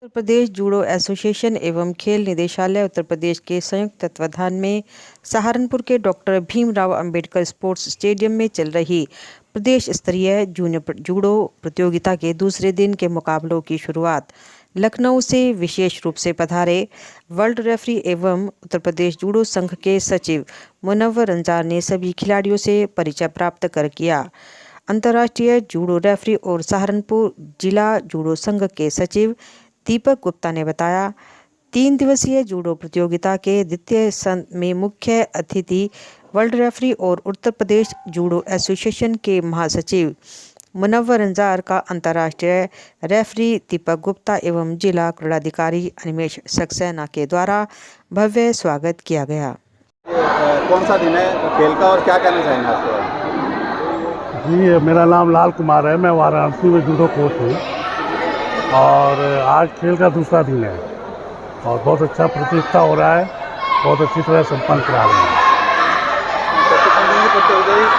Uttar Pradesh judo association एवं खेल निदेशालय उत्तर प्रदेश के संयुक्त तत्वाधान में सहारनपुर के doctor Bhimrao Ambedkar sports stadium में चल रही प्रदेश स्तरीय जूनियर जूडो प्रतियोगिता के दूसरे दिन के मुकाबलों की शुरुआत लखनऊ से विशेष रूप से पधारे वर्ल्ड रेफरी एवं उत्तर प्रदेश जूडो संघ के सचिव मुनव्वर अंजार ने सभी खिलाड़ियों से परिचय प्राप्त कर किया। अंतर्राष्ट्रीय जूडो रेफरी और सहारनपुर जिला जूडो संघ के सचिव दीपक गुप्ता ने बताया, 3 दिवसीय जूडो प्रतियोगिता के द्वितीय संघ में मुख्य अतिथि वर्ल्ड रेफरी और उत्तर प्रदेश जूडो एसोसिएशन के महासचिव मुनव्वर अंजार का अंतर्राष्ट्रीय रेफरी दीपक गुप्ता एवं जिला क्रीड़ाधिकारी अनिमेश सक्सेना के द्वारा भव्य स्वागत किया गया। कौन सा दिन है खेल का और क्या कहना चाहेंगे आपको? जी, मेरा नाम लाल कुमार है। मैं वाराणसी में जूडो कोच हूँ और आज खेल का दूसरा दिन है और बहुत अच्छा प्रतियोगिता हो रहा है, बहुत अच्छी तरह संपन्न करा रहे हैं।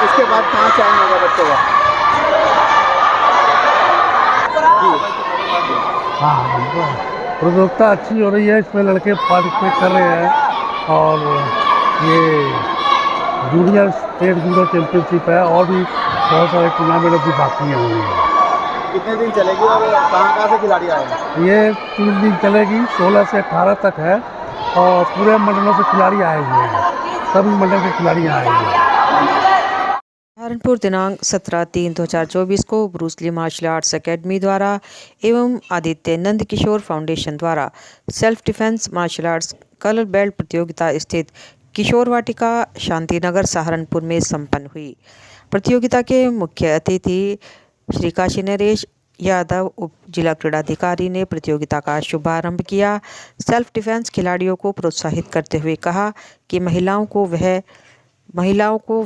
इसके बाद कहाँ चयन होगा बच्चों का? हाँ, प्रतियोगिता अच्छी हो रही है, इसमें लड़के पार्टिसिपेट कर रहे हैं और ये जूनियर स्टेट जूडो चैंपियनशिप है और भी बहुत सारे टूर्नामेंट भी बाकी हैं। कितने दिन चलेगी और कहाँ से खिलाड़ी आए? ये 3 दिन चलेगी, 16 से 18 तक है और पूरे मंडलों से खिलाड़ी आए हुए हैं, सभी मंडल के खिलाड़ी आए हुए हैं। सहारनपुर दिनांक 17/3/2024 को ब्रूसली मार्शल आर्ट्स एकेडमी द्वारा एवं आदित्य नंद किशोर फाउंडेशन द्वारा self defence martial arts colour belt प्रतियोगिता स्थित किशोर वाटिका शांतिनगर सहारनपुर में संपन्न हुई। प्रतियोगिता के मुख्य अतिथि श्री काशी नरेश यादव उप जिला क्रीड़ाधिकारी ने प्रतियोगिता का शुभारंभ किया। सेल्फ डिफेंस खिलाड़ियों को प्रोत्साहित करते हुए कहा कि महिलाओं को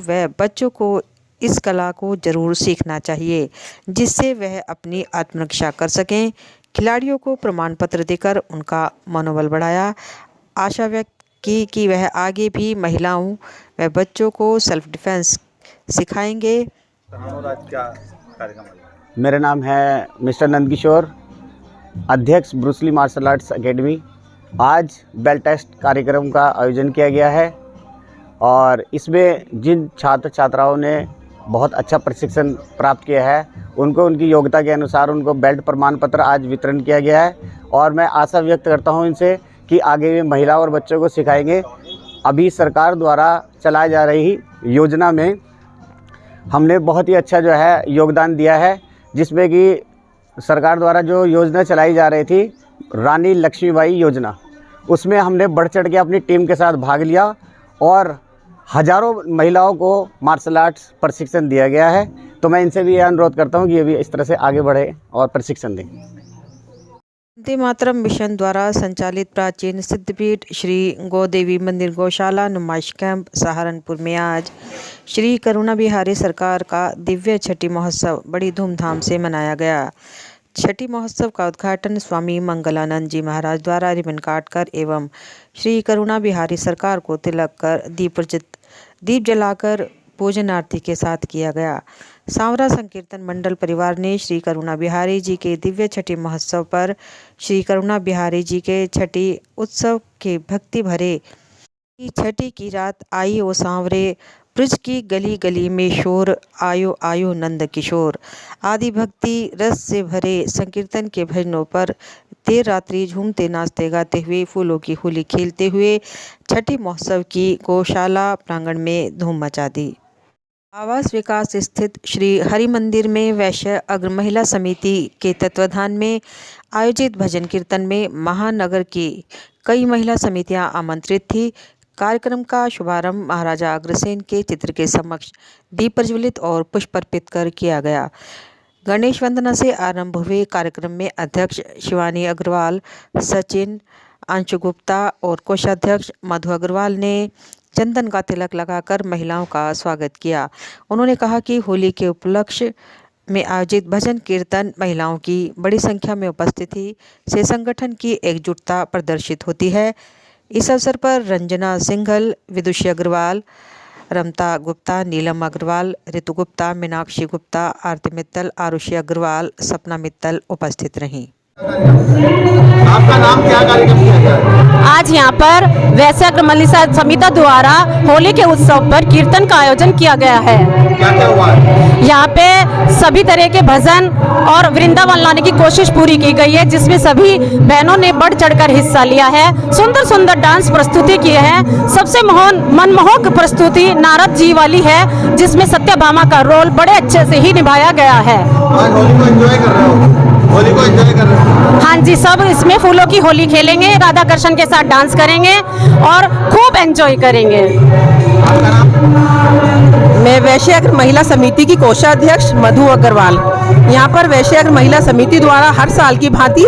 व बच्चों को इस कला को जरूर सीखना चाहिए, जिससे वह अपनी आत्मरक्षा कर सकें। खिलाड़ियों को प्रमाण पत्र देकर उनका मनोबल बढ़ाया। आशा व्यक्त की कि वह आगे भी महिलाओं व बच्चों को सेल्फ डिफेंस सिखाएंगे। मेरा नाम है मिस्टर नंदकिशोर, अध्यक्ष ब्रूसली मार्शल आर्ट्स एकेडमी। आज बेल्ट टेस्ट कार्यक्रम का आयोजन किया गया है और इसमें जिन छात्र छात्राओं ने बहुत अच्छा प्रशिक्षण प्राप्त किया है उनको उनकी योग्यता के अनुसार उनको बेल्ट प्रमाण पत्र आज वितरण किया गया है और मैं आशा व्यक्त करता हूं इनसे कि आगे भी महिला और बच्चों को सिखाएंगे। अभी सरकार द्वारा चलाई जा रही योजना में हमने बहुत ही अच्छा जो है योगदान दिया है, जिसमें कि सरकार द्वारा जो योजना चलाई जा रही थी रानी लक्ष्मीबाई योजना, उसमें हमने बढ़ चढ़ के अपनी टीम के साथ भाग लिया और हजारों महिलाओं को मार्शल आर्ट्स प्रशिक्षण दिया गया है। तो मैं इनसे भी यह अनुरोध करता हूं कि ये भी इस तरह से आगे बढ़े और प्रशिक्षण दें। वंदे मातरम मिशन द्वारा संचालित प्राचीन सिद्धपीठ श्री गौदेवी मंदिर गौशाला नुमाइश कैंप सहारनपुर में आज श्री करुणा बिहारी सरकार का दिव्य छठी महोत्सव बड़ी धूमधाम से मनाया गया। छठी महोत्सव का उद्घाटन स्वामी मंगलानंद जी महाराज द्वारा रिबन काटकर एवं श्री करुणा बिहारी सरकार को तिलक कर दीप जलाकर पूजन आरती के साथ किया गया। सांवरा संकीर्तन मंडल परिवार ने श्री करुणा बिहारी जी के दिव्य छठी महोत्सव पर श्री करुणा बिहारी जी के छठी उत्सव के भक्ति भरे छठी की रात आई ओ सांवरे ब्रज की गली गली में शोर आयो आयो नंद किशोर आदि भक्ति रस से भरे संकीर्तन के भजनों पर देर रात्रि झूमते नाचते गाते हुए फूलों की होली खेलते हुए छठी महोत्सव की गौशाला प्रांगण में धूम मचा दी। आवास विकास स्थित श्री हरि मंदिर में वैश्य अग्र महिला समिति के तत्वाधान में आयोजित भजन कीर्तन में महानगर की कई महिला समितियां आमंत्रित थी। कार्यक्रम का शुभारंभ महाराजा अग्रसेन के चित्र के समक्ष दीप प्रज्वलित और पुष्प अर्पित कर किया गया। गणेश वंदना से आरंभ हुए कार्यक्रम में अध्यक्ष शिवानी अग्रवाल, सचिन अंशु गुप्ता और कोषाध्यक्ष मधु अग्रवाल ने चंदन का तिलक लगाकर महिलाओं का स्वागत किया। उन्होंने कहा कि होली के उपलक्ष्य में आयोजित भजन कीर्तन महिलाओं की बड़ी संख्या में उपस्थिति से संगठन की एकजुटता प्रदर्शित होती है। इस अवसर पर रंजना सिंघल, विदुषी अग्रवाल, रमता गुप्ता, नीलम अग्रवाल, ऋतु गुप्ता, मीनाक्षी गुप्ता, आरती मित्तल, आरुषि अग्रवाल, सपना मित्तल उपस्थित रहीं। आपका नाम, क्या कार्यक्रम किया गया है? आज यहाँ पर वैश्य मलिसा समिति द्वारा होली के उत्सव पर कीर्तन का आयोजन किया गया है। क्या क्या हुआ है? यहाँ पे सभी तरह के भजन और वृंदावन लाने की कोशिश पूरी की गई है, जिसमें सभी बहनों ने बढ़ चढ़कर हिस्सा लिया है। सुंदर सुंदर डांस प्रस्तुति किए हैं। सबसे मनमोहक प्रस्तुति नारद जी वाली है, जिसमें सत्यभामा का रोल बड़े अच्छे से ही निभाया गया है। आज होली को एंजॉय कर रहे हो? होली को एंजॉय कर रहे हो? हाँ जी, सब इसमें फूलों की होली खेलेंगे, राधा कृष्ण के साथ डांस करेंगे और खूब एंजॉय करेंगे। आपका नाम? मैं वैश्य महिला समिति की कोषाध्यक्ष मधु अग्रवाल। यहाँ पर वैश्य महिला समिति द्वारा हर साल की भांति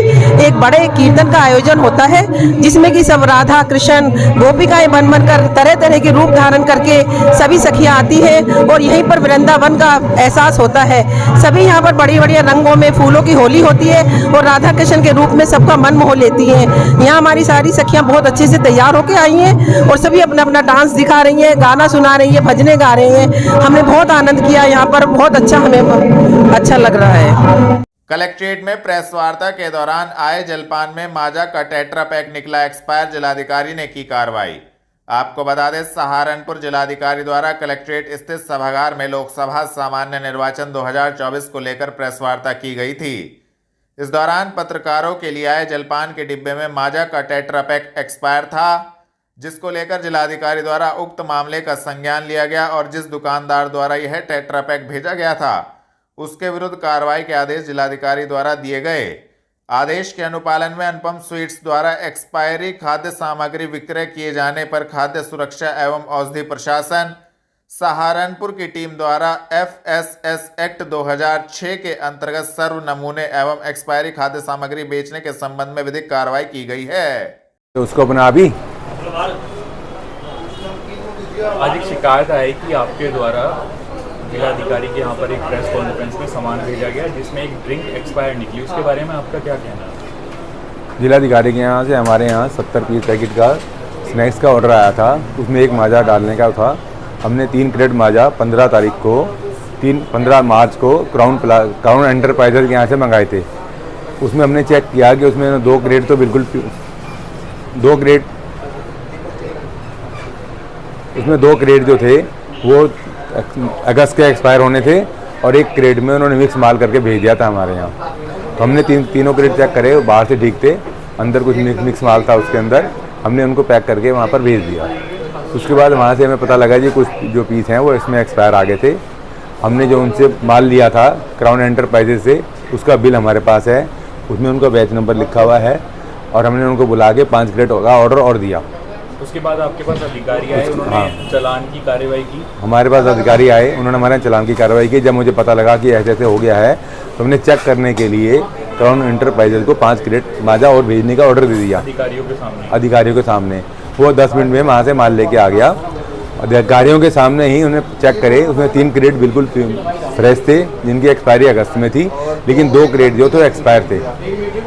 एक बड़े कीर्तन का आयोजन होता है, जिसमें कि सब राधा कृष्ण गोपिकाएं बन कर तरह तरह के रूप धारण करके सभी सखियां आती हैं और यहीं पर वृंदावन का एहसास होता है। सभी यहाँ पर बड़ी बड़ी रंगों में फूलों की होली होती है और राधा कृष्ण के रूप में सबका मन मोह लेती हैं। यहाँ हमारी सारी सखियां बहुत अच्छे से तैयार होकर आई हैं और सभी अपना अपना डांस दिखा रही हैं, गाना सुना रही हैं, भजने गा रही हैं। हमने बहुत आनंद किया, यहाँ पर बहुत अच्छा, हमें अच्छा लग रहा है। कलेक्ट्रेट में प्रेस वार्ता के दौरान आए जलपान में माजा का टेट्रा पैक निकला एक्सपायर, जिलाधिकारी ने की कार्रवाई। आपको बता दें, सहारनपुर जिलाधिकारी द्वारा कलेक्ट्रेट स्थित सभागार में लोकसभा सामान्य निर्वाचन 2024 को लेकर प्रेस वार्ता की गई थी। इस दौरान पत्रकारों के लिए आए जलपान के डिब्बे में माजा का टेट्रा पैक एक्सपायर था, जिसको लेकर जिलाधिकारी द्वारा उक्त मामले का संज्ञान लिया गया और जिस दुकानदार द्वारा यह टेट्रा पैक भेजा गया था उसके विरुद्ध कार्रवाई के आदेश जिलाधिकारी द्वारा दिए गए। आदेश के अनुपालन में अनुपम स्वीट्स द्वारा एक्सपायरी खाद्य सामग्री विक्रय किए जाने पर खाद्य सुरक्षा एवं औषधि प्रशासन सहारनपुर की टीम द्वारा FSS एक्ट 2006 के अंतर्गत सर्व नमूने एवं एक्सपायरी खाद्य सामग्री बेचने के संबंध में विधिक कार्रवाई की गई है। तो उसको अपना अभी आज एक शिकायत आई कि आपके द्वारा जिलाधिकारी के यहाँ पर एक प्रेस कॉन्फ्रेंस में सामान भेजा गया जिसमें एक ड्रिंक एक्सपायर निकली, उसके बारे में आपका क्या कहना है? जिलाधिकारी के यहाँ से हमारे यहाँ 70 पीस पैकेट का स्नैक्स का ऑर्डर आया था, उसमें एक माजा डालने का था। हमने 3 क्रेट माजा 15 तारीख को 15 मार्च को क्राउन एंटरप्राइजेज के यहाँ से मंगाए थे। उसमें हमने चेक किया कि उसमें 2 क्रेट तो बिल्कुल 2 क्रेट उसमें 2 क्रेट जो थे वो अगस्त के एक्सपायर होने थे और 1 क्रेट में उन्होंने मिक्स माल करके भेज दिया था हमारे यहाँ। तो हमने तीनों क्रेट चेक करे, बाहर से ठीक थे, अंदर कुछ मिक्स माल था उसके अंदर। हमने उनको पैक करके वहाँ पर भेज दिया। उसके बाद वहाँ से हमें पता लगा जी कुछ जो पीस हैं वो इसमें एक्सपायर आ गए थे। हमने जो उनसे माल लिया था क्राउन एंटरप्राइजेज से, उसका बिल हमारे पास है, उसमें उनका बैच नंबर लिखा हुआ है और हमने उनको बुला के 5 क्रेट का ऑर्डर और दिया। उसके बाद आपके पास अधिकारी आए, उन्होंने चालान की कार्रवाई की? हमारे पास अधिकारी आए, उन्होंने हमारे चालान की कार्रवाई की। जब मुझे पता लगा कि ऐसे ऐसे हो गया है तो हमने चेक करने के लिए क्राउन एंटरप्राइजेज को 5 क्रेट माजा और भेजने का ऑर्डर दे दिया अधिकारियों के सामने। वो 10 मिनट में वहाँ से माल लेके आ गया। अधिकारियों के सामने ही उन्हें चेक करे, उसमें 3 क्रेट बिल्कुल फ्रेश थे जिनकी एक्सपायरी अगस्त में थी, लेकिन 2 क्रेट जो थे एक्सपायर थे।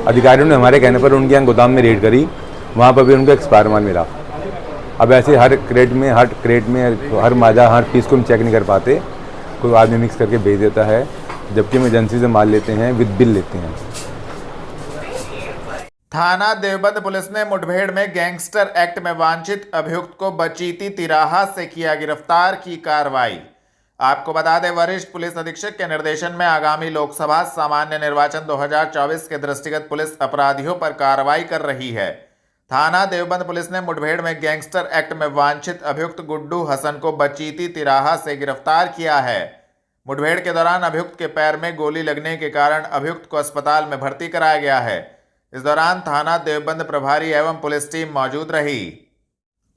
अधिकारियों ने हमारे कहने पर उनके यहाँ गोदाम में रेड करी, वहाँ पर भी उनको एक्सपायर माल मिला। अब ऐसे हर क्रेट में हर माजा हर पीस को हम चेक नहीं कर पाते, कोई आदमी मिक्स करके भेज देता है, जबकि हम एजेंसी से माल लेते हैं, विद बिल लेते हैं। थाना देवबंद पुलिस ने मुठभेड़ में गैंगस्टर एक्ट में वांछित अभियुक्त को बचीती तिराहा से किया गिरफ्तार, की कार्रवाई। आपको बता दें, वरिष्ठ पुलिस अधीक्षक के निर्देशन में आगामी लोकसभा सामान्य निर्वाचन 2024 के दृष्टिगत पुलिस अपराधियों पर कार्रवाई कर रही है। थाना देवबंद पुलिस ने मुठभेड़ में गैंगस्टर एक्ट में वांछित अभियुक्त गुड्डू हसन को बचीती तिराहा से गिरफ्तार किया है। मुठभेड़ के दौरान अभियुक्त के पैर में गोली लगने के कारण अभियुक्त को अस्पताल में भर्ती कराया गया है। इस दौरान थाना देवबंद प्रभारी एवं पुलिस टीम मौजूद रही।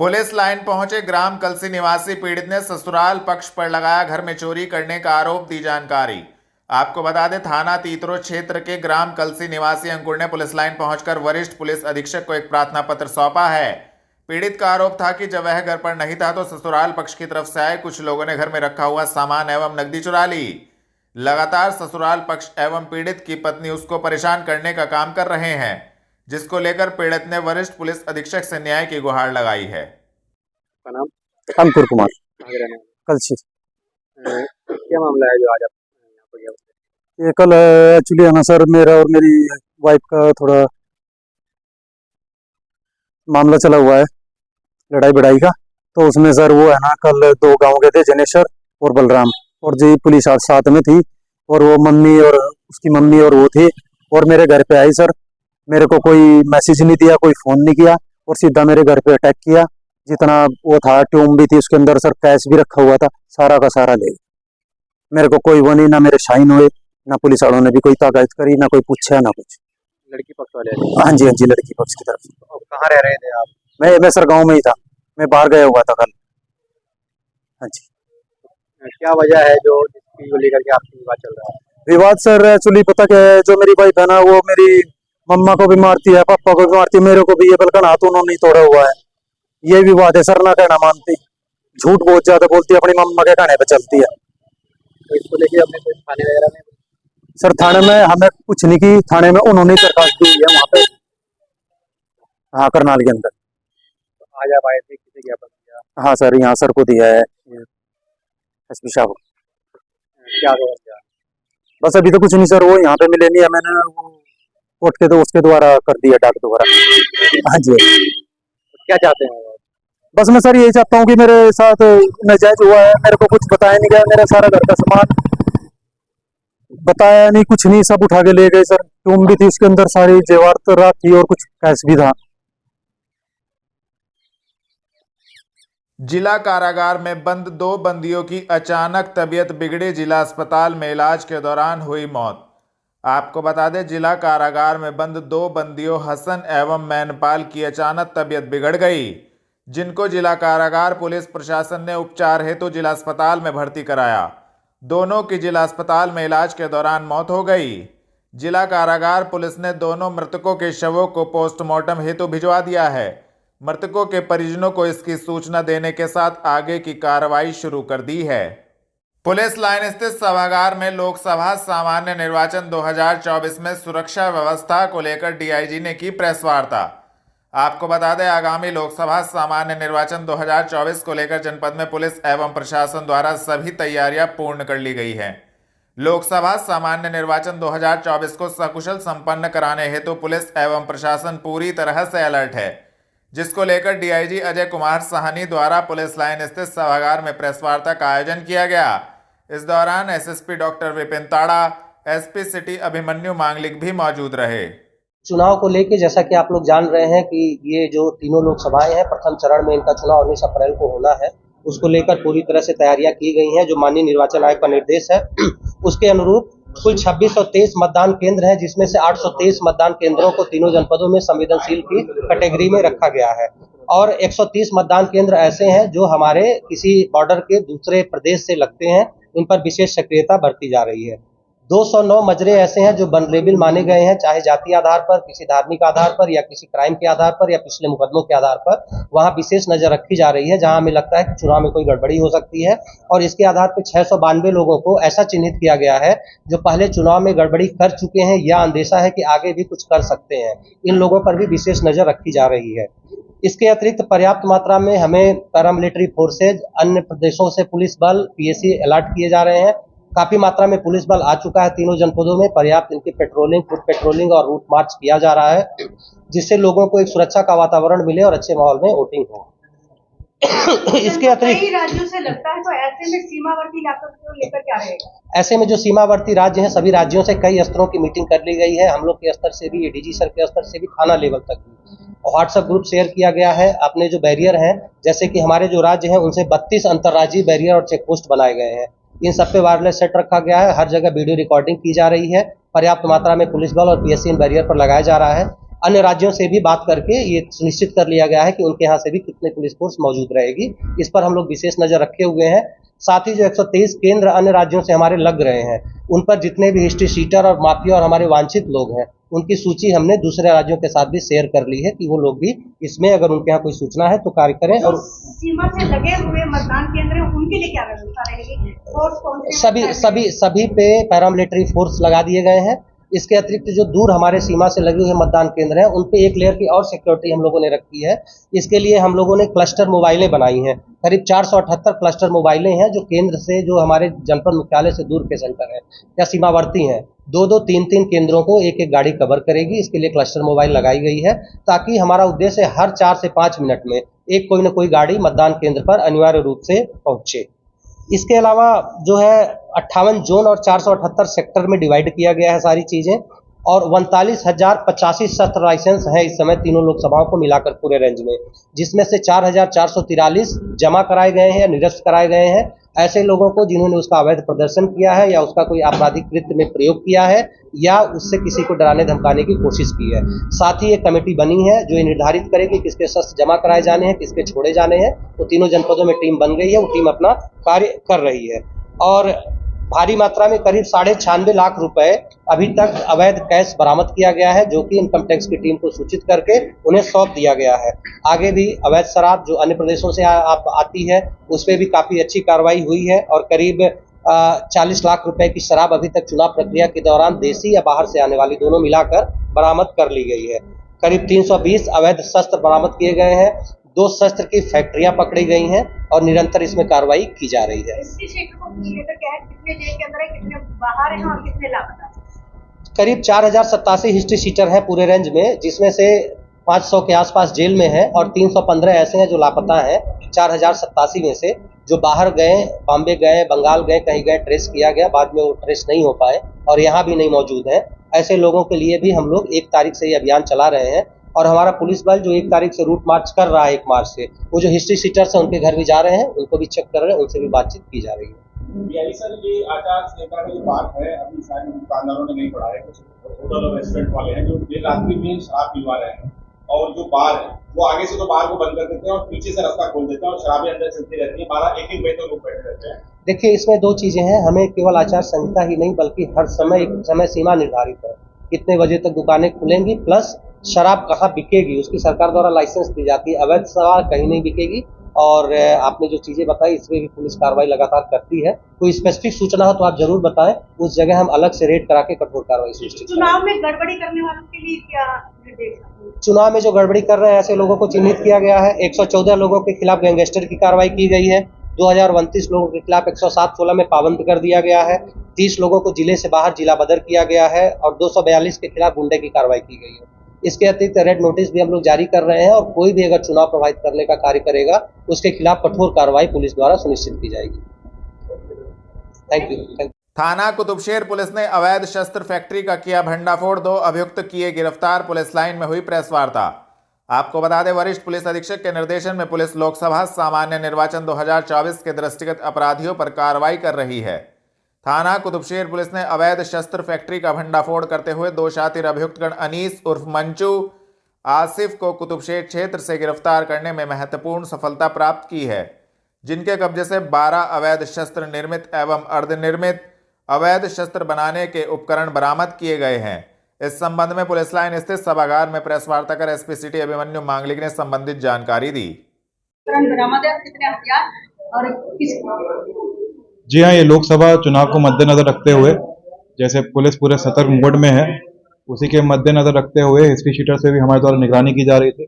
पुलिस लाइन पहुंचे ग्राम कलसी निवासी पीड़ित ने ससुराल पक्ष पर लगाया घर में चोरी करने का आरोप, दी जानकारी। आपको बता दें, थाना तीतरो क्षेत्र के ग्राम कलसी निवासी अंकुर ने पुलिस लाइन पहुंचकर वरिष्ठ पुलिस अधीक्षक को एक प्रार्थना पत्र सौंपा है। पीड़ित का आरोप था कि जब वह घर पर नहीं था तो ससुराल पक्ष की तरफ से आए कुछ लोगों ने घर में रखा हुआ सामान एवं नकदी चुरा ली। लगातार ससुराल पक्ष एवं पीड़ित की पत्नी उसको परेशान करने का काम कर रहे हैं, जिसको लेकर पीड़ित ने वरिष्ठ पुलिस अधीक्षक से न्याय की गुहार लगाई है। अंकुर कुमार, कलसी। क्या मामला है जो आज आप? ये कल एक्चुअली है ना सर, मेरा और मेरी वाइफ का थोड़ा मामला चला हुआ है, लड़ाई बड़ाई का। तो उसमें सर वो है ना, कल 2 गांव गए थे, जनेश्वर और बलराम, और जी पुलिस आज साथ में थी, और वो मम्मी और उसकी मम्मी और वो थे, और मेरे घर पे आई सर। मेरे को कोई मैसेज नहीं दिया, कोई फ़ोन नहीं किया, और सीधा मेरे घर पे अटैक किया। जितना वो था, ट्यूब भी थी उसके अंदर सर, कैश भी रखा हुआ था, सारा का सारा ले गए। मेरे को कोई वो नहीं, ना मेरे शाइन हुए, ना पुलिस वालों ने भी कोई ताकत करी, ना कोई पूछा, ना कुछ। लड़की पक्ष वाले? हाँ जी, हाँ जी, लड़की पक्ष की तरफ से। तो कहाँ रह रहे थे आप? मैं सर गाँव में ही था, मैं बाहर गया हुआ था कल। हाँ जी। क्या वजह है जो जिसकी को लेकर के आपकी विवाद चल रहा है? विवाद सर एक्चुअली पता क्या है, जो मेरी वाइफ है ना, वो मेरी मम्मा को भी मारती है, पापा को भी मारती है, मेरे को भी, ये बल्कि हाथ उन्होंने तोड़ा हुआ है। ये विवाद है सर, ना कहना मानती, झूठ बहुत ज्यादा बोलती है, अपनी मम्मा के कहने पे चलती है। तो इसको लेके हमने कोई थाने वगैरह में? सर थाने में हमें कुछ नहीं की, थाने में उन्होंने दरखास्त दी है वहाँ पे, हाँ करनाल के अंदर। तो आज आप आए थे, किसे ज्ञापन दिया? हाँ सर, यहाँ सर को दिया है, एसपी साहब को। क्या दिया? बस अभी तो कुछ नहीं सर, वो यहाँ पे मिले नहीं है, मैंने कोर्ट के तो उसके द्वारा कर दिया, डाक द्वारा। हाँ जी। तो क्या चाहते हैं? बस मैं सर यही चाहता हूँ कि मेरे साथ नाजायज हुआ है, मेरे को कुछ बताया नहीं गया, मेरा सारा घर का सामान बताया नहीं, कुछ नहीं, सब उठा के ले गए सर। टूम भी थी उसके अंदर, सारी जेवरात थी, और कुछ कैश भी था। जिला कारागार में बंद 2 बंदियों की अचानक तबीयत बिगड़ी, जिला अस्पताल में इलाज के दौरान हुई मौत। आपको बता दें, जिला कारागार में बंद 2 बंदियों हसन एवं मैनपाल की अचानक तबीयत बिगड़ गई, जिनको जिला कारागार पुलिस प्रशासन ने उपचार हेतु जिला अस्पताल में भर्ती कराया। दोनों की जिला अस्पताल में इलाज के दौरान मौत हो गई। जिला कारागार पुलिस ने दोनों मृतकों के शवों को पोस्टमार्टम हेतु भिजवा दिया है। मृतकों के परिजनों को इसकी सूचना देने के साथ आगे की कार्रवाई शुरू कर दी है। पुलिस लाइन स्थित सभागार में लोकसभा सामान्य निर्वाचन 2024 में सुरक्षा व्यवस्था को लेकर डीआईजी ने की प्रेस वार्ता। आपको बता दें, आगामी लोकसभा सामान्य निर्वाचन 2024 को लेकर जनपद में पुलिस एवं प्रशासन द्वारा सभी तैयारियां पूर्ण कर ली गई हैं। लोकसभा सामान्य निर्वाचन 2024 को सकुशल संपन्न कराने हेतु पुलिस एवं प्रशासन पूरी तरह से अलर्ट है, जिसको लेकर डीआईजी अजय कुमार साहनी द्वारा पुलिस लाइन स्थित सभागार में प्रेस वार्ता का आयोजन किया गया। इस दौरान एसएसपी डॉक्टर विपिन ताड़ा, एसपी सिटी अभिमन्यु मांगलिक भी मौजूद रहे। चुनाव को लेके जैसा कि आप लोग जान रहे हैं कि ये जो तीनों लोकसभाएं हैं, प्रथम चरण में इनका चुनाव 19 अप्रैल को होना है। उसको लेकर पूरी तरह से तैयारियां की गई हैं। जो माननीय निर्वाचन आयोग का निर्देश है उसके अनुरूप कुल 2623 मतदान केंद्र हैं, जिसमें से 823 मतदान केंद्रों को तीनों जनपदों में संवेदनशील की कैटेगरी में रखा गया है, और 130 मतदान केंद्र ऐसे हैं जो हमारे किसी बॉर्डर के दूसरे प्रदेश से लगते हैं, इन पर विशेष सक्रियता बरती जा रही है। 209 मजरे ऐसे हैं जो वल्नरेबल माने गए हैं, चाहे जाति आधार पर, किसी धार्मिक आधार पर, या किसी क्राइम के आधार पर, या पिछले मुकदमों के आधार पर। वहां विशेष नजर रखी जा रही है, जहां हमें लगता है कि चुनाव में कोई गड़बड़ी हो सकती है, और इसके आधार पर 692 लोगों को ऐसा चिन्हित किया गया है जो पहले चुनाव में गड़बड़ी कर चुके हैं या अंदेशा है कि आगे भी कुछ कर सकते हैं। इन लोगों पर भी विशेष नजर रखी जा रही है। इसके अतिरिक्त पर्याप्त मात्रा में हमें पैरामिलिट्री फोर्सेज, अन्य प्रदेशों से पुलिस बल, पीएसी अलर्ट किए जा रहे हैं। काफी मात्रा में पुलिस बल आ चुका है तीनों जनपदों में। पर्याप्त इनकी पेट्रोलिंग, फुट पेट्रोलिंग और रूट मार्च किया जा रहा है, जिससे लोगों को एक सुरक्षा का वातावरण मिले और अच्छे माहौल में वोटिंग हो। इसके अतिरिक्त कई राज्यों से लगता है, तो ऐसे में सीमावर्ती इलाकों को लेकर क्या रहेगा? ऐसे में जो सीमावर्ती राज्य हैं, सभी राज्यों से कई स्तरों की मीटिंग कर ली गई है। हम लोग के स्तर से भी, एडीजी सर के स्तर से भी, थाना लेवल तक भी व्हाट्सएप ग्रुप शेयर किया गया है। अपने जो बैरियर हैं, जैसे कि हमारे जो राज्य हैं, उनसे 32 अंतर्राज्यीय बैरियर और चेक पोस्ट बनाए गए हैं। इन सब पे वायरलेस सेट रखा गया है। हर जगह वीडियो रिकॉर्डिंग की जा रही है। पर्याप्त मात्रा में पुलिस बल और पीएससी इन बैरियर पर लगाया जा रहा है। अन्य राज्यों से भी बात करके ये सुनिश्चित कर लिया गया है कि उनके यहाँ से भी कितने पुलिस फोर्स मौजूद रहेगी। इस पर हम लोग विशेष नजर रखे हुए हैं। साथ ही जो 123 केंद्र अन्य राज्यों से हमारे लग रहे हैं, उन पर जितने भी हिस्ट्री शीटर और माफिया और हमारे वांछित लोग हैं, उनकी सूची हमने दूसरे राज्यों के साथ भी शेयर कर ली है कि वो लोग भी इसमें, अगर उनके यहाँ कोई सूचना है तो कार्य करें। और सीमा से लगे हुए मतदान केंद्र हैं, उनके लिए क्या व्यवस्था रहेगी? फोर्स कौन से? सभी पे पैरामिलिट्री फोर्स लगा दिए गए हैं। इसके अतिरिक्त जो दूर हमारे सीमा से लगे हुए मतदान केंद्र हैं उन पे एक लेयर की और सिक्योरिटी हम लोगों ने रखी है। इसके लिए हम लोगों ने क्लस्टर मोबाइलें बनाई हैं, करीब 478 क्लस्टर मोबाइलें हैं जो केंद्र से, जो हमारे जनपद मुख्यालय से दूर के सेंटर हैं या सीमावर्ती हैं, 2-2, 3-3 केंद्रों को एक एक गाड़ी कवर करेगी। इसके लिए क्लस्टर मोबाइल लगाई गई है ताकि हमारा उद्देश्य हर 4 से 5 मिनट में एक कोई न कोई गाड़ी मतदान केंद्र पर अनिवार्य रूप से पहुंचे। इसके अलावा जो है 58 जोन और 478 सेक्टर में डिवाइड किया गया है सारी चीज़ें, और 39,085 शस्त्र लाइसेंस है इस समय तीनों लोकसभाओं को मिलाकर पूरे रेंज में, जिसमें से 4,443 जमा कराए गए हैं या निरस्त कराए गए हैं ऐसे लोगों को जिन्होंने उसका अवैध प्रदर्शन किया है या उसका कोई आपराधिक कृत्य में प्रयोग किया है या उससे किसी को डराने धमकाने की कोशिश की है। साथ ही एक कमेटी बनी है जो ये निर्धारित करेगी किसके शस्त्र जमा कराए जाने हैं, किसके छोड़े जाने हैं। वो तीनों जनपदों में टीम बन गई है, वो टीम अपना कार्य कर रही है। और भारी मात्रा में करीब 96.5 लाख रुपए अभी तक अवैध कैश बरामद किया गया है, जो कि इनकम टैक्स की टीम को सूचित करके उन्हें सौंप दिया गया है। आगे भी अवैध शराब जो अन्य प्रदेशों से आती है उस पर भी काफ़ी अच्छी कार्रवाई हुई है और करीब 40 लाख रुपए की शराब अभी तक चुनाव प्रक्रिया के दौरान देसी या बाहर से आने वाली दोनों मिलाकर बरामद कर ली गई है। करीब 320 अवैध शस्त्र बरामद किए गए हैं, 2 शस्त्र की फैक्ट्रियां पकड़ी गई हैं और निरंतर इसमें कार्रवाई की जा रही है। इस क्षेत्र को लेकर क्या है, कितने जेल के अंदर है, कितने बाहर हैं और कितने लापता हैं? करीब 4,087 हिस्ट्री सीटर हैं पूरे रेंज में, जिसमें से 500 के आसपास जेल में है और 315 ऐसे हैं जो लापता हैं। 4,087 में से जो बाहर गए, बॉम्बे गए, बंगाल गए, कहीं गए, ट्रेस किया गया, बाद में वो ट्रेस नहीं हो पाए और यहाँ भी नहीं मौजूद हैं। ऐसे लोगों के लिए भी हम लोग 1 तारीख से ये अभियान चला रहे हैं और हमारा पुलिस बल जो 1 तारीख से रूट मार्च कर रहा है, 1 मार्च से, वो जो हिस्ट्री सीटर्स हैं उनके घर भी जा रहे हैं, उनको भी चेक कर रहे हैं, उनसे भी बातचीत की जा रही है। सर, ये आचार संहिता का जो बात है, अभी शायद दुकानदारों ने नहीं पढ़ा है, कुछ होटल और रेस्टोरेंट वाले हैं जो देर रात्रि में शराब पिलवा रहे हैं और जो बार है वो आगे से तो बार को बंद कर देते हैं और पीछे से रास्ता खोल देते हैं और शराबें अंदर चलती रहती है, 12-1 बजे तक लोग बैठे रहते हैं। देखिए, इसमें 2 चीजें हैं, हमें केवल आचार संहिता ही नहीं बल्कि हर समय एक समय सीमा निर्धारित है, कितने बजे तक दुकानें खुलेंगी, प्लस शराब कहाँ बिकेगी उसकी सरकार द्वारा लाइसेंस दी जाती है। अवैध शराब कहीं नहीं बिकेगी और आपने जो चीजें बताई इसमें भी पुलिस कार्रवाई लगातार करती है। कोई स्पेसिफिक सूचना हो तो आप जरूर बताएं, उस जगह हम अलग से रेड करा के कठोर कार्रवाई सुनिश्चित करें। चुनाव में गड़बड़ी करने वालों के लिए क्या निर्देश है? चुनाव में जो गड़बड़ी कर रहे हैं ऐसे लोगों को चिन्हित किया गया है। 114 लोगों के खिलाफ गैंगस्टर की कार्रवाई की गई है। 2029 लोगों के खिलाफ 107-16 में पाबंद कर दिया गया है। 30 लोगों को जिले से बाहर जिला बदर किया गया है और 242 के खिलाफ गुंडे की कार्रवाई की गई है। इसके अतिरिक्त रेड नोटिस भी हम लोग जारी कर रहे हैं और कोई भी अगर चुनाव प्रभावित करने का कार्य करेगा उसके खिलाफ कठोर कार्रवाई पुलिस द्वारा सुनिश्चित की जाएगी। Thank you. थाना कुतुबशेर पुलिस ने अवैध शस्त्र फैक्ट्री का किया भंडाफोड़, 2 अभियुक्त किए गिरफ्तार। पुलिस लाइन में हुई प्रेस वार्ता। आपको बता दें, वरिष्ठ पुलिस अधीक्षक के निर्देशन में पुलिस लोकसभा सामान्य निर्वाचन 2024 के दृष्टिगत अपराधियों पर कार्रवाई कर रही है। थाना कुतुबशेर पुलिस ने अवैध शस्त्र फैक्ट्री का भंडाफोड़ करते हुए 2 शातिर अभियुक्तगण अनीस उर्फ मंचू, आसिफ को कुतुबशेर क्षेत्र से गिरफ्तार करने में महत्वपूर्ण सफलता प्राप्त की है, जिनके कब्जे से 12 अवैध शस्त्र निर्मित एवं अर्धनिर्मित अवैध शस्त्र बनाने के उपकरण बरामद किए गए हैं। इस संबंध में पुलिस लाइन स्थित सभागार में प्रेस वार्ता कर एसपी सिटी अभिमन्यु मांगलिक ने संबंधित जानकारी दी। जी हाँ, ये लोकसभा चुनाव को मद्देनजर रखते हुए, जैसे पुलिस पूरे सतर्क मोड में है, उसी के मद्देनजर रखते हुए हिस्ट्री शीटर से भी हमारे द्वारा निगरानी की जा रही थी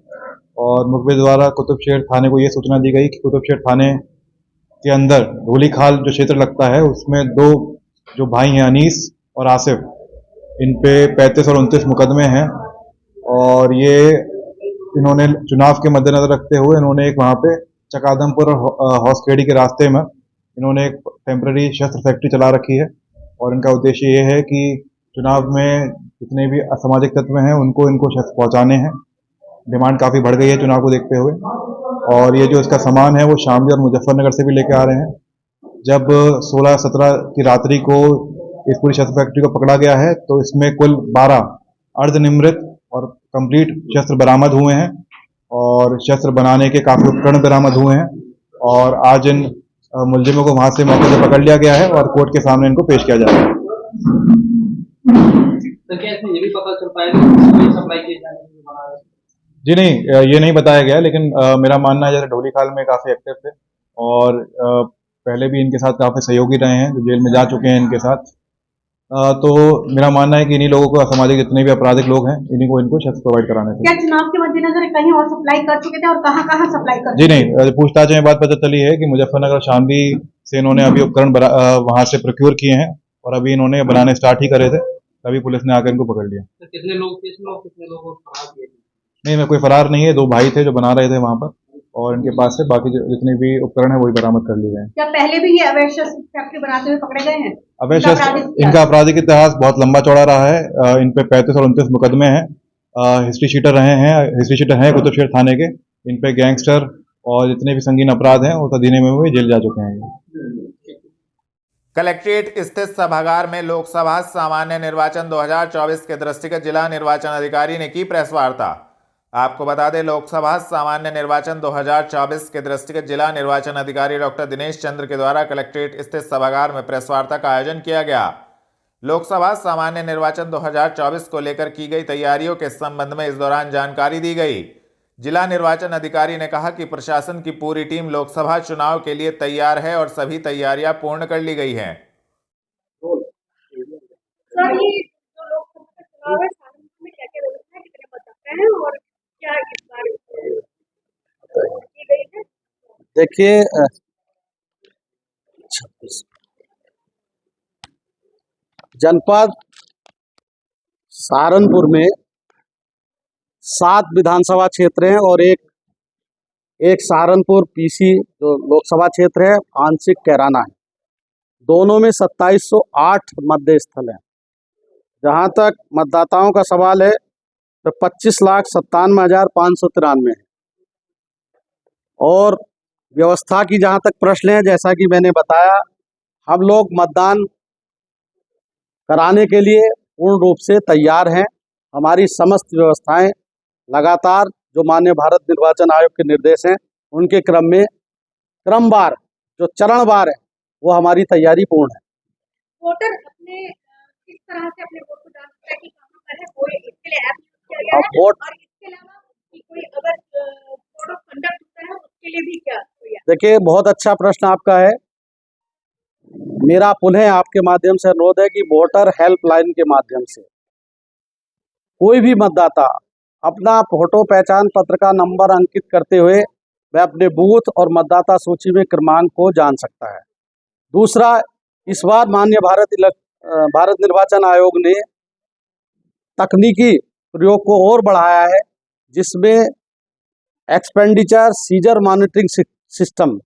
और मुखबिर द्वारा कुतुबशेर थाने को ये सूचना दी गई कि कुतुबशेर थाने के अंदर धूली खाल जो क्षेत्र लगता है उसमें 2 जो भाई हैं अनीस और आसिफ, इन पे 35 और 29 मुकदमे हैं और ये इन्होंने चुनाव के मद्देनजर रखते हुए इन्होंने एक वहाँ पे चकादमपुर और हौसखेड़ी के रास्ते में इन्होंने एक टेम्पररी शस्त्र फैक्ट्री चला रखी है और इनका उद्देश्य ये है कि चुनाव में जितने भी असामाजिक तत्व हैं उनको इनको शस्त्र पहुँचाने हैं। डिमांड काफ़ी बढ़ गई है चुनाव को देखते हुए और ये जो इसका सामान है वो शामली और मुजफ्फरनगर से भी लेके आ रहे हैं। जब 16-17 की रात्रि को इस पूरी शस्त्र फैक्ट्री को पकड़ा गया है तो इसमें कुल 12 अर्धनिर्मित और कंप्लीट शस्त्र बरामद हुए हैं और शस्त्र बनाने के काफ़ी उपकरण बरामद हुए हैं और आज इन मुलजिमों को वहाँ से मौके से पकड़ लिया गया है और कोर्ट के सामने इनको पेश किया जा रहा है। तो क्या इसमें ये भी पता चल पाएगा सप्लाई किए जाने के? जी नहीं, ये नहीं बताया गया, लेकिन मेरा मानना है जैसे ढोली खाल में काफ़ी एक्टिव थे और पहले भी इनके साथ काफ़ी सहयोगी रहे हैं जो जेल में जा चुके हैं इनके साथ। तो मेरा मानना है कि इन्हीं लोगों को, असामाजिक जितने भी आपराधिक लोग हैं, इन्हीं को इनको शख्स प्रोवाइड कराने क्या चुनाव के मद्देनजर कहीं और सप्लाई कर चुके थे और कहाँ कहाँ सप्लाई कर जी चुके थे? नहीं, पूछताछ में बात पता चली है कि मुजफ्फरनगर शामली से इन्होंने अभी उपकरण वहां से प्रोक्योर किए हैं और अभी इन्होंने बनाने स्टार्ट ही करे थे, तभी पुलिस ने आकर इनको पकड़ लिया। तो कितने लोग थे इसमें और कितने लोगों को फरार किए? नहीं, मैं कोई फरार नहीं है, 2 भाई थे जो बना रहे थे वहां पर, और इनके पास से बाकी जितने भी उपकरण है वही बरामद कर लिए गए हैं। क्या पहले भी ये अवैध शस्त्र फैक्ट्री बनाते हुए पकड़े गए हैं? अवैध शस्त्र, इनका आपराधिक इतिहास बहुत लंबा चौड़ा रहा है। इन पे 35 और 29 मुकदमे हैं। हिस्ट्री शीटर हैं कुतुबशेर थाने के। इन पे गैंगस्टर और जितने भी संगीन अपराध हैं उस अधिनियम में भी जेल जा चुके हैं। कलेक्ट्रेट स्थित सभागार में लोकसभा सामान्य निर्वाचन 2024 के दृष्टिगत जिला निर्वाचन अधिकारी ने की प्रेस वार्ता। आपको बता दें, लोकसभा सामान्य निर्वाचन 2024 के दृष्टिगत जिला निर्वाचन अधिकारी डॉक्टर दिनेश चंद्र के द्वारा कलेक्ट्रेट स्थित सभागार में प्रेस वार्ता का आयोजन किया गया। लोकसभा सामान्य निर्वाचन 2024 को लेकर की गई तैयारियों के संबंध में इस दौरान जानकारी दी गई। जिला निर्वाचन अधिकारी ने कहा कि प्रशासन की पूरी टीम लोकसभा चुनाव के लिए तैयार है और सभी तैयारियां पूर्ण कर ली गई हैं। सर, ये जो लोकसभा का चुनाव है, सहारनपुर में क्या-क्या व्यवस्था है, कितने मतदाता हैं और क्या इस बार की गई है? देखिए, जनपद सहारनपुर में 7 विधानसभा क्षेत्र हैं और एक सहारनपुर पीसी जो लोकसभा क्षेत्र है, आंशिक कैराना है। दोनों में 2708 मतदेय स्थल हैं। जहाँ तक मतदाताओं का सवाल है तो 25,97,593 है। और व्यवस्था की जहाँ तक प्रश्न है, जैसा कि मैंने बताया, हम लोग मतदान कराने के लिए पूर्ण रूप से तैयार हैं। हमारी समस्त व्यवस्थाएं लगातार जो माननीय भारत निर्वाचन आयोग के निर्देश हैं उनके क्रमवार जो चरणवार है वो हमारी तैयारी पूर्ण है। वोटर अपने किस तरह से अपने वोट को डाल सकता है कि कहाँ पर है, कोई इसके लिए ऐप यूज किया गया है? वोट, और इसके अलावा कि कोई अगर कोड ऑफ कंडक्ट होता है उसके लिए भी क्या कोई ऐप? देखिए, बहुत अच्छा प्रश्न आपका है। मेरा पुनः आपके माध्यम से अनुरोध है कि वोटर हेल्पलाइन के माध्यम से कोई भी मतदाता अपना फोटो पहचान पत्र का नंबर अंकित करते हुए वह अपने बूथ और मतदाता सूची में क्रमांक को जान सकता है। दूसरा, इस बार माननीय भारत निर्वाचन आयोग ने तकनीकी प्रयोग को और बढ़ाया है, जिसमें एक्सपेंडिचर सीजर मॉनिटरिंग सिस्टम,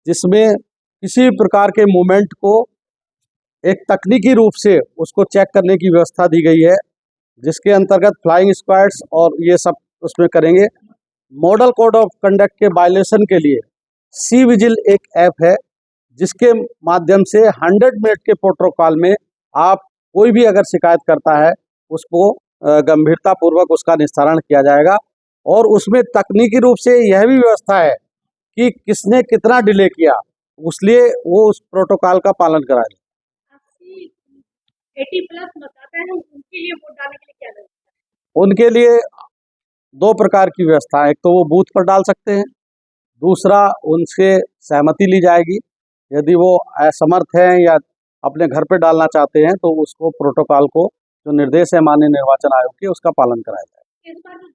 जिसमें किसी प्रकार के मूवमेंट को एक तकनीकी रूप से उसको चेक करने की व्यवस्था दी गई है, जिसके अंतर्गत फ्लाइंग स्क्वाड्स और ये सब उसमें करेंगे। मॉडल कोड ऑफ कंडक्ट के वायलेशन के लिए सी विजिल एक ऐप है, जिसके माध्यम से 100 मिनट के प्रोटोकॉल में आप कोई भी अगर शिकायत करता है उसको गंभीरतापूर्वक उसका निस्तारण किया जाएगा। और उसमें तकनीकी रूप से यह भी व्यवस्था है कि किसने कितना डिले किया, उसलिए वो उस प्रोटोकॉल का पालन कराए। 80+ मतदाता हैं, उनके लिए वोट डालने के लिए क्या व्यवस्था है? उनके लिए 2 प्रकार की व्यवस्था है। एक तो वो बूथ पर डाल सकते हैं, दूसरा उनसे सहमति ली जाएगी। यदि वो असमर्थ हैं या अपने घर पे डालना चाहते हैं तो उसको प्रोटोकॉल को जो निर्देश है माननीय निर्वाचन आयोग के, उसका पालन कराया जाए। इस बार जो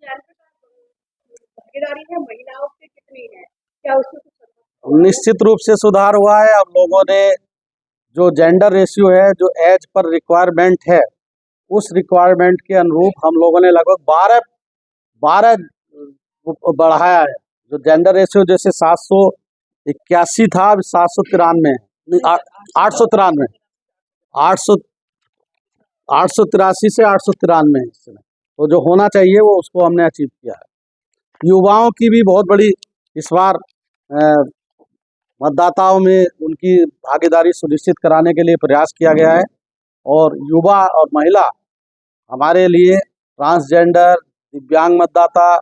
भागीदारी है महिलाओं की कितनी है, क्या उसमें कुछ? निश्चित रूप से सुधार हुआ है। अब लोगों ने जो जेंडर रेशियो है, जो एज पर रिक्वायरमेंट है, उस रिक्वायरमेंट के अनुरूप हम लोगों ने लगभग 12 बढ़ाया है। जो जेंडर रेशियो जैसे 781 था, अब 793 883 से 893 है इस समय। तो जो होना चाहिए वो उसको हमने अचीव किया है। युवाओं की भी बहुत बड़ी इस बार मतदाताओं में उनकी भागीदारी सुनिश्चित कराने के लिए प्रयास किया गया है। और युवा और महिला हमारे लिए, ट्रांसजेंडर, दिव्यांग मतदाता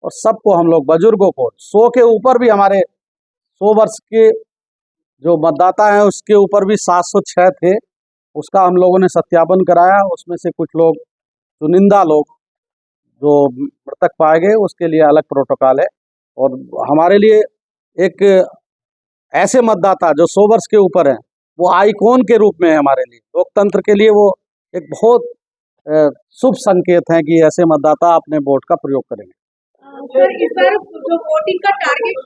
और सबको, हम लोग बुजुर्गों को 100 के ऊपर भी, हमारे 100 वर्ष के जो मतदाता हैं उसके ऊपर भी 706 थे। उसका हम लोगों ने सत्यापन कराया। उसमें से कुछ लोग, चुनिंदा लोग जो मृतक पाए गए, उसके लिए अलग प्रोटोकॉल है। और हमारे लिए एक ऐसे मतदाता जो 100 वर्ष के ऊपर हैं, वो आइकॉन के रूप में है हमारे लिए। लोकतंत्र के लिए वो एक बहुत शुभ संकेत है कि ऐसे मतदाता अपने वोट का प्रयोग करेंगे। सर इस बार जो वोटिंग का टारगेट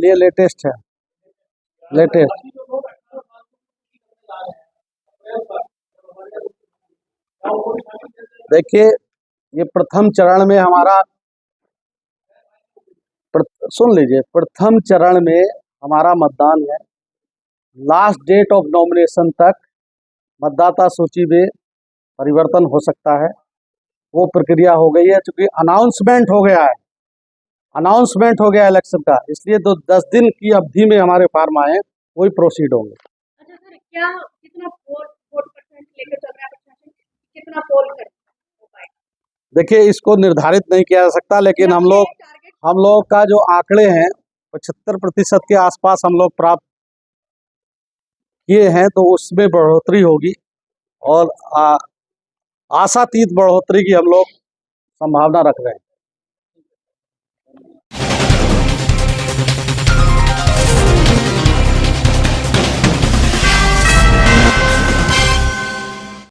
ये लेटेस्ट है, लेटेस्ट। देखिए ये प्रथम चरण में हमारा सुन लीजिए, प्रथम चरण में हमारा मतदान है। लास्ट डेट ऑफ नॉमिनेशन तक मतदाता सूची में परिवर्तन हो सकता है, वो प्रक्रिया हो गई है। चूंकि अनाउंसमेंट हो गया है, अनाउंसमेंट हो गया इलेक्शन का, इसलिए तो 10 दिन की अवधि में हमारे फार्म आए, वही प्रोसीड होंगे। अच्छा सर क्या कितना वोट परसेंट लेकर चल रहा है प्रशासन, कितना पोल कर हो पाएगा? देखिए इसको निर्धारित नहीं किया जा सकता, लेकिन हम लोग का जो आंकड़े हैं 75% के आसपास हम लोग प्राप्त किए हैं, तो उसमें बढ़ोतरी होगी और आशातीत बढ़ोतरी की हम लोग संभावना रख रहे हैं।